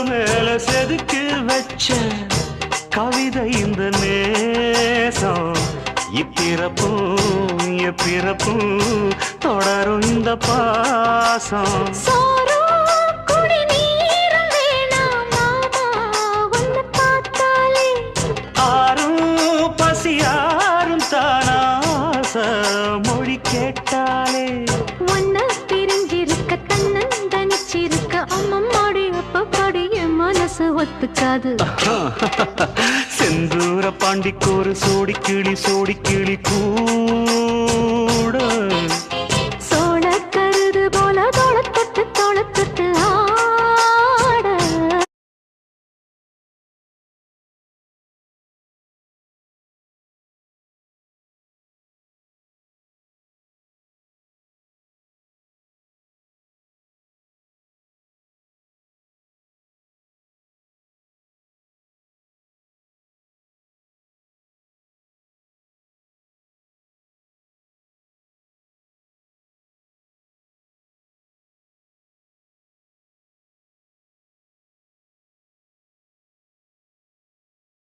மேல செதுக்கு வச்ச கவிதை இந்த நேசம் இப்பிறப்பும் எப்பிறப்பும் தொடரும் இந்த பாசம் மொழி கேட்டாலே ஒன்ன பிரிஞ்சிருக்க தன்னந்தனிச்சிருக்க அம்மம்மாடி அப்பப்பாடி என் மனசு ஒத்துக்காது செந்தூர பாண்டிக்கு ஒரு சோடி கிளி கூ